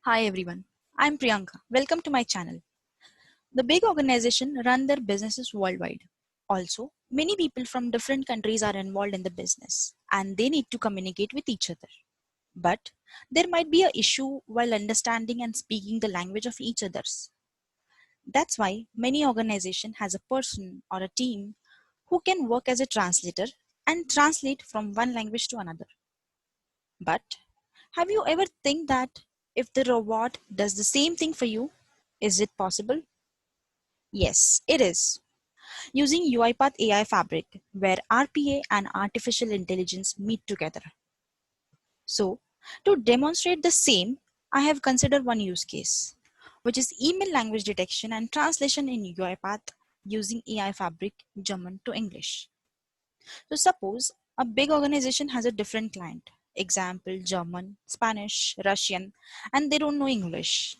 Hi everyone, I'm Priyanka. Welcome to my channel. The big organization run their businesses worldwide. Also, many people from different countries are involved in the business and they need to communicate with each other. But there might be a issue while understanding and speaking the language of each others. That's why many organization has a person or a team who can work as a translator and translate from one language to another. But have you ever think that if the robot does the same thing for you, is it possible? Yes, it is. Using UiPath AI Fabric, where RPA and artificial intelligence meet together. So, to demonstrate the same, I have considered one use case, which is email language detection and translation in UiPath using AI Fabric German to English. So, suppose a big organization has a different client, example German, Spanish, Russian, and they don't know English.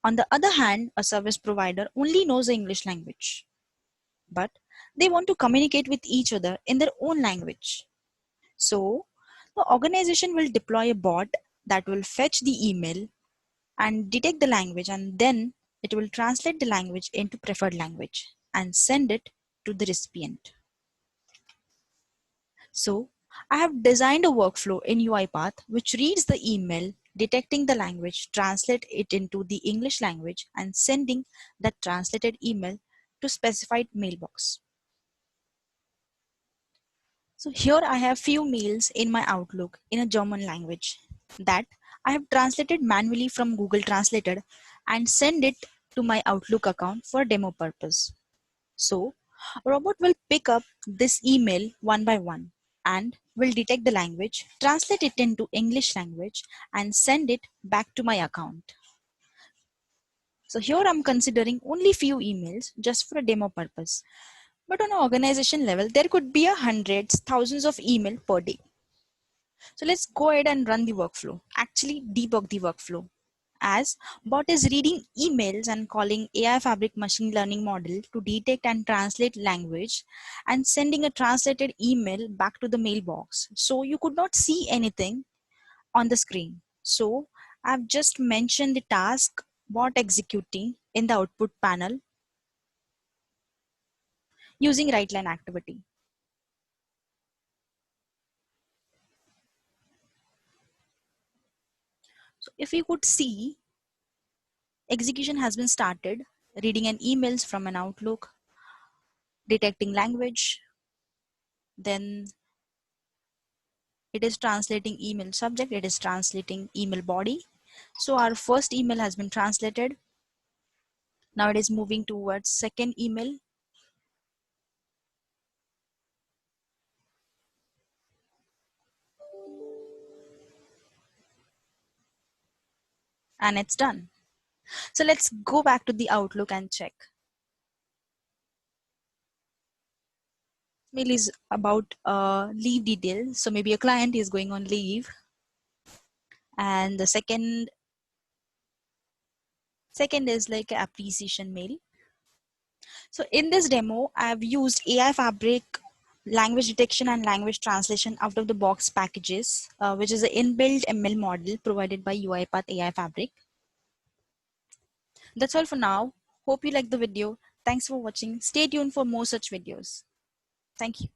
On the other hand, a service provider only knows the English language, but they want to communicate with each other in their own language. So, the organization will deploy a bot that will fetch the email and detect the language, and then it will translate the language into preferred language and send it to the recipient. So, I have designed a workflow in UiPath which reads the email, detecting the language, translate it into the English language, and sending that translated email to specified mailbox. So here I have few mails in my Outlook in a German language that I have translated manually from Google Translated and send it to my Outlook account for demo purpose. So a robot will pick up this email one by one and will detect the language, translate it into English language and send it back to my account. So here I'm considering only few emails just for a demo purpose. But on an organization level, there could be hundreds, thousands of email per day. So let's go ahead and run the workflow, actually debug the workflow. As bot is reading emails and calling AI Fabric machine learning model to detect and translate language and sending a translated email back to the mailbox. So you could not see anything on the screen. So I've just mentioned the task bot executing in the output panel using write line activity. So if you could see, execution has been started, reading an emails from an Outlook, detecting language, then it is translating email subject, it is translating email body. So our first email has been translated. Now it is moving towards second email. And it's done. So let's go back to the Outlook and check. Mail is about leave details. So maybe a client is going on leave. And the second is like appreciation mail. So in this demo, I've used AI Fabric language detection and language translation out of the box packages, which is an inbuilt ML model provided by UiPath AI Fabric. That's all for now. Hope you like the video. Thanks for watching. Stay tuned for more such videos. Thank you.